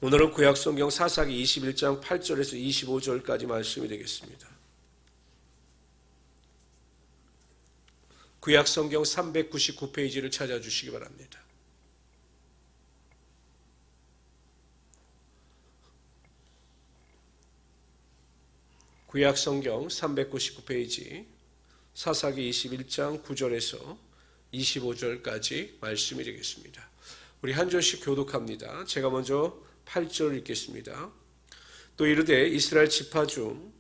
오늘은 구약성경 사사기 21장 8절에서 25절까지 말씀이 되겠습니다. 구약성경 399페이지를 찾아주시기 바랍니다. 구약성경 399페이지 사사기 21장 9절에서 25절까지 말씀이 되겠습니다. 우리 한 절씩 교독합니다. 제가 먼저 8절 읽겠습니다. 또 이르되 이스라엘 지파 중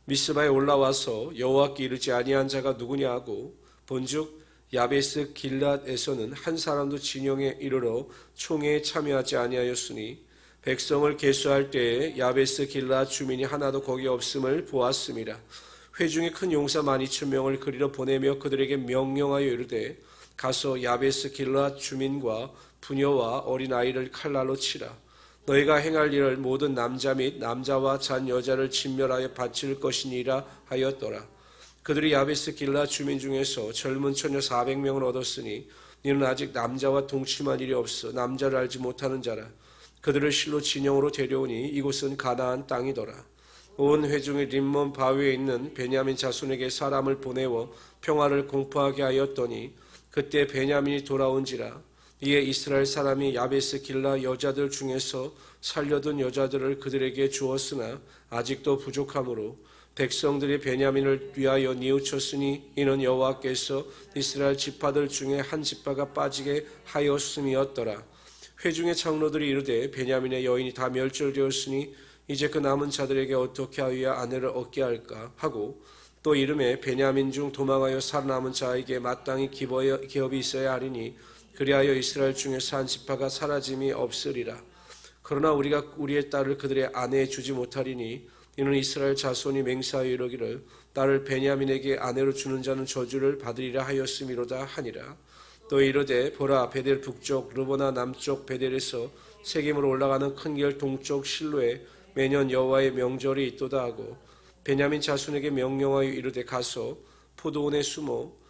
미스바에 올라와서 여호와께 이르지 아니한 자가 누구냐 하고 본즉 야베스 길랏에서는 한 사람도 진영에 이르러 총회에 참여하지 아니하였으니 백성을 계수할 때에 야베스 길랏 주민이 하나도 거기 없음을 보았습니다. 회중이 큰 용사 12,000명을 그리로 보내며 그들에게 명령하여 이르되 가서 야베스 길랏 주민과 부녀와 어린아이를 칼날로 치라. 너희가 행할 일을 모든 남자 및 남자와 잔 여자를 진멸하여 바칠 것이니라 하였더라. 그들이 야베스 길랏 주민 중에서 젊은 처녀 400명을 얻었으니 이는 아직 남자와 동침한 일이 없어 남자를 알지 못하는 자라. 그들을 실로 진영으로 데려오니 이곳은 가나안 땅이더라. 온 회중이 림몬 바위에 있는 베냐민 자손에게 사람을 보내어 평화를 공포하게 하였더니 그때 베냐민이 돌아온지라. 이에 이스라엘 사람이 야베스 길라 여자들 중에서 살려둔 여자들을 그들에게 주었으나 아직도 부족하므로 백성들이 베냐민을 위하여 뉘우쳤으니 이는 여호와께서 이스라엘 지파들 중에 한 지파가 빠지게 하였음이었더라. 회중의 장로들이 이르되 베냐민의 여인이 다 멸절되었으니 이제 그 남은 자들에게 어떻게 하여야 아내를 얻게 할까 하고 또 이름에 베냐민 중 도망하여 살아남은 자에게 마땅히 기업이 있어야 하리니 그리하여 이스라엘 중에서 한 지파가 사라짐이 없으리라. 그러나 우리가 우리의 딸을 그들의 아내에 주지 못하리니 이는 이스라엘 자손이 맹세하여 이르기를 딸을 베냐민에게 아내로 주는 자는 저주를 받으리라 하였음이로다 하니라. 또 이르되 보라 베델 북쪽 르보나 남쪽 베델에서 세겜으로 올라가는 큰 길 동쪽 실로에 매년 여호와의 명절이 있도다 하고 베냐민 자손에게 명령하여 이르되 가서 포도원에 숨어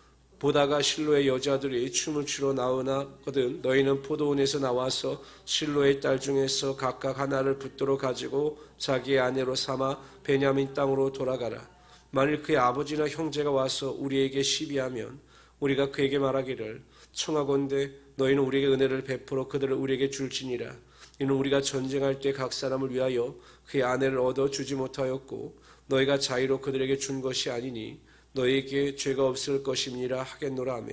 보다가 실로의 여자들이 춤을 추러 나오나거든 너희는 포도원에서 나와서 실로의 딸 중에서 각각 하나를 붙들어 가지고 자기의 아내로 삼아 베냐민 땅으로 돌아가라. 만일 그의 아버지나 형제가 와서 우리에게 시비하면 우리가 그에게 말하기를 청하건대 너희는 우리에게 은혜를 베풀어 그들을 우리에게 줄지니라. 이는 우리가 전쟁할 때 각 사람을 위하여 그의 아내를 얻어 주지 못하였고 너희가 자의로 그들에게 준 것이 아니니 너희에게 죄가 없을 것임이라 하겠노라 하며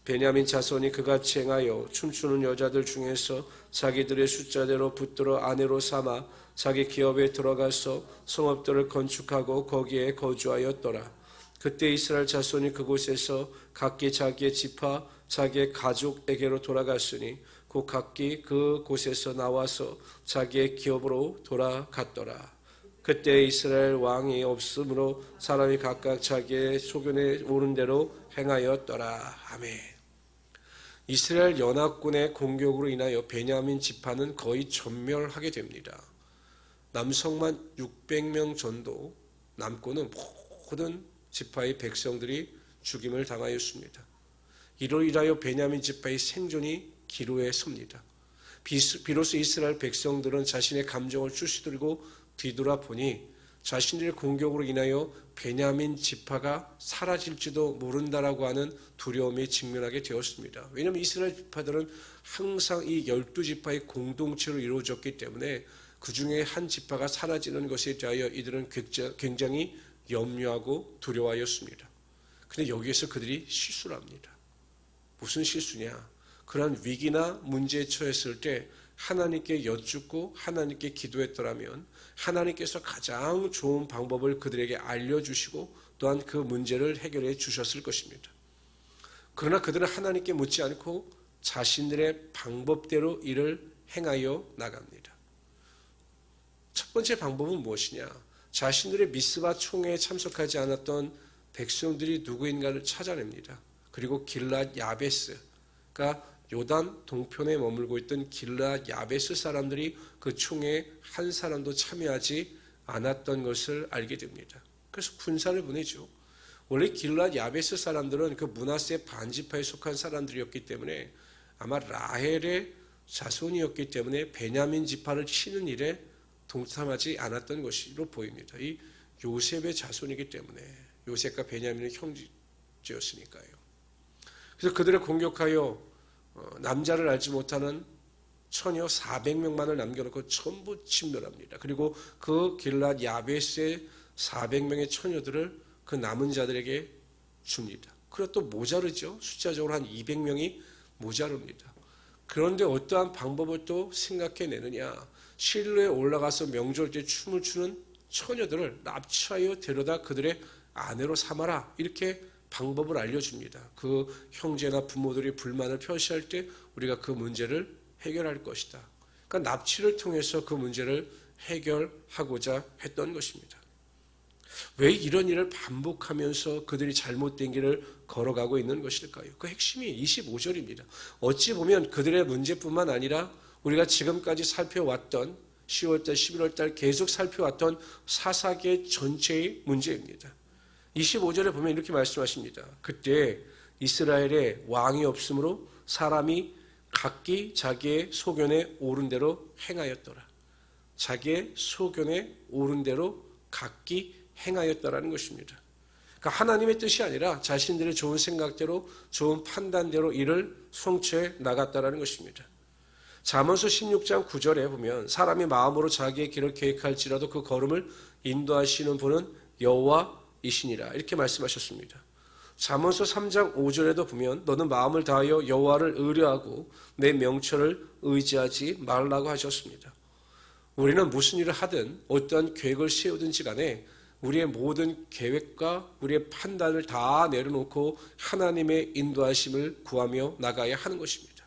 베냐민 자손이 그같이 행하여 춤추는 여자들 중에서 자기들의 숫자대로 붙들어 아내로 삼아 자기 기업에 들어가서 성읍들을 건축하고 거기에 거주하였더라. 그때 이스라엘 자손이 그곳에서 각기 자기의 지파 자기의 가족에게로 돌아갔으니 곧 각기 그 곳에서 나와서 자기의 기업으로 돌아갔더라. 그때 이스라엘 왕이 없으므로 사람이 각각 자기의 소견에 오른 대로 행하였더라. 아멘. 이스라엘 연합군의 공격으로 인하여 베냐민 지파는 거의 전멸하게 됩니다. 남성만 600명 정도 남고는 모든 지파의 백성들이 죽임을 당하였습니다. 이로 인하여 베냐민 지파의 생존이 기로에 섭니다. 비로소 이스라엘 백성들은 자신의 감정을 추스들고 뒤돌아보니 자신들의 공격으로 인하여 베냐민 지파가 사라질지도 모른다라고 하는 두려움에 직면하게 되었습니다. 왜냐하면 이스라엘 지파들은 항상 이 12지파의 공동체로 이루어졌기 때문에 그 중에 한 지파가 사라지는 것에 대하여 이들은 굉장히 염려하고 두려워하였습니다. 그런데 여기에서 그들이 실수를 합니다. 무슨 실수냐? 그런 위기나 문제에 처했을 때 하나님께 여쭙고 하나님께 기도했더라면 하나님께서 가장 좋은 방법을 그들에게 알려주시고 또한 그 문제를 해결해 주셨을 것입니다. 그러나 그들은 하나님께 묻지 않고 자신들의 방법대로 일을 행하여 나갑니다. 첫 번째 방법은 무엇이냐? 자신들의 미스바 총회에 참석하지 않았던 백성들이 누구인가를 찾아냅니다. 그리고 길랏 야베스가 요단 동편에 머물고 있던 길랏 야베스 사람들이 그 총회에 한 사람도 참여하지 않았던 것을 알게 됩니다. 그래서 군사를 보내죠. 원래 길랏 야베스 사람들은 그 므낫세 반지파에 속한 사람들이었기 때문에 아마 라헬의 자손이었기 때문에 베냐민 지파를 치는 일에 동참하지 않았던 것으로 보입니다. 이 요셉의 자손이기 때문에 요셉과 베냐민은 형제였으니까요. 그래서 그들을 공격하여 남자를 알지 못하는 처녀 400명만을 남겨놓고 전부 침멸합니다. 그리고 그 길랏 야베스의 400명의 처녀들을 그 남은 자들에게 줍니다. 그리고 또 모자르죠. 숫자적으로 한 200명이 모자릅니다. 그런데 어떠한 방법을 또 생각해내느냐. 실로에 올라가서 명절 때 춤을 추는 처녀들을 납치하여 데려다 그들의 아내로 삼아라. 이렇게 방법을 알려줍니다. 그 형제나 부모들이 불만을 표시할 때 우리가 그 문제를 해결할 것이다. 그러니까 납치를 통해서 그 문제를 해결하고자 했던 것입니다. 왜 이런 일을 반복하면서 그들이 잘못된 길을 걸어가고 있는 것일까요? 그 핵심이 25절입니다. 어찌 보면 그들의 문제뿐만 아니라 우리가 지금까지 살펴왔던 10월달, 11월달 계속 살펴왔던 사사계 전체의 문제입니다. 25절에 보면 이렇게 말씀하십니다. 그때 이스라엘에 왕이 없으므로 사람이 각기 자기의 소견에 옳은 대로 행하였더라. 자기의 소견에 옳은 대로 각기 행하였다라는 것입니다. 그러니까 하나님의 뜻이 아니라 자신들의 좋은 생각대로 좋은 판단대로 일을 성취해 나갔다라는 것입니다. 잠언서 16장 9절에 보면 사람이 마음으로 자기의 길을 계획할지라도 그 걸음을 인도하시는 분은 여호와이시니라 이렇게 말씀하셨습니다. 잠언서 3장 5절에도 보면 너는 마음을 다하여 여호와를 의뢰하고 내 명철을 의지하지 말라고 하셨습니다. 우리는 무슨 일을 하든 어떠한 계획을 세우든지 간에 우리의 모든 계획과 우리의 판단을 다 내려놓고 하나님의 인도하심을 구하며 나가야 하는 것입니다.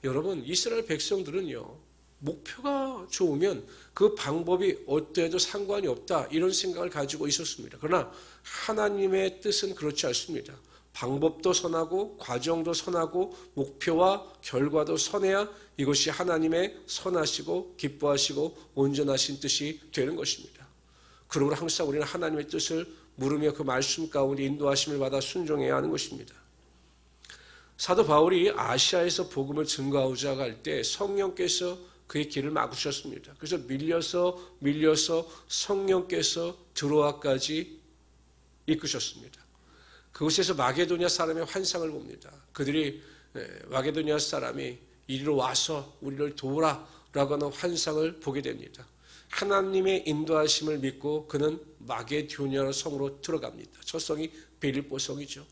여러분, 이스라엘 백성들은요, 목표가 좋으면 그 방법이 어떠해도 상관이 없다 이런 생각을 가지고 있었습니다. 그러나 하나님의 뜻은 그렇지 않습니다. 방법도 선하고 과정도 선하고 목표와 결과도 선해야 이것이 하나님의 선하시고 기뻐하시고 온전하신 뜻이 되는 것입니다. 그러므로 항상 우리는 하나님의 뜻을 물으며 그 말씀 가운데 인도하심을 받아 순종해야 하는 것입니다. 사도 바울이 아시아에서 복음을 증거하고자 할 때 성령께서 그의 길을 막으셨습니다. 그래서 밀려서 성령께서 드로아까지 이끄셨습니다. 그곳에서 마게도냐 사람의 환상을 봅니다. 그들이 마게도냐 사람이 이리로 와서 우리를 도우라라고 하는 환상을 보게 됩니다. 하나님의 인도하심을 믿고 그는 마게도냐 성으로 들어갑니다. 첫 성이 빌립보 성이죠.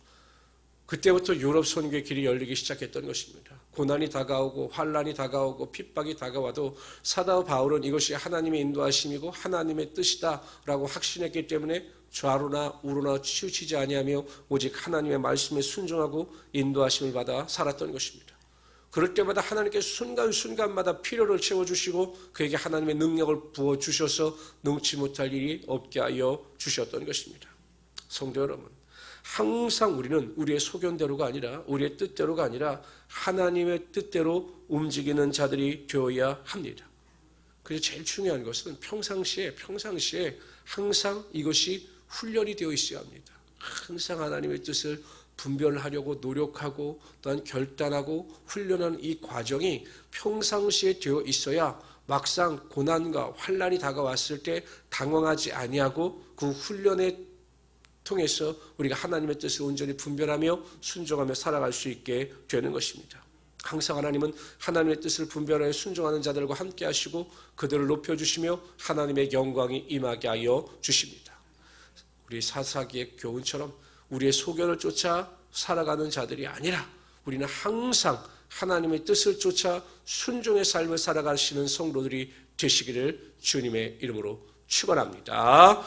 그때부터 유럽 선교의 길이 열리기 시작했던 것입니다. 고난이 다가오고 환란이 다가오고 핍박이 다가와도 사도 바울은 이것이 하나님의 인도하심이고 하나님의 뜻이다라고 확신했기 때문에 좌로나 우로나 치우치지 아니하며 오직 하나님의 말씀에 순종하고 인도하심을 받아 살았던 것입니다. 그럴 때마다 하나님께서 순간순간마다 필요를 채워주시고 그에게 하나님의 능력을 부어주셔서 능치 못할 일이 없게 하여 주셨던 것입니다. 성도 여러분, 항상 우리는 우리의 소견대로가 아니라 우리의 뜻대로가 아니라 하나님의 뜻대로 움직이는 자들이 되어야 합니다. 그래서 제일 중요한 것은 평상시에 항상 이것이 훈련이 되어 있어야 합니다. 항상 하나님의 뜻을 분별하려고 노력하고 또한 결단하고 훈련하는 이 과정이 평상시에 되어 있어야 막상 고난과 환란이 다가왔을 때 당황하지 아니하고 그 훈련에 통해서 우리가 하나님의 뜻을 온전히 분별하며 순종하며 살아갈 수 있게 되는 것입니다. 항상 하나님은 하나님의 뜻을 분별하여 순종하는 자들과 함께 하시고 그들을 높여주시며 하나님의 영광이 임하게 하여 주십니다. 우리 사사기의 교훈처럼 우리의 소견을 쫓아 살아가는 자들이 아니라 우리는 항상 하나님의 뜻을 쫓아 순종의 삶을 살아가시는 성도들이 되시기를 주님의 이름으로 축원합니다.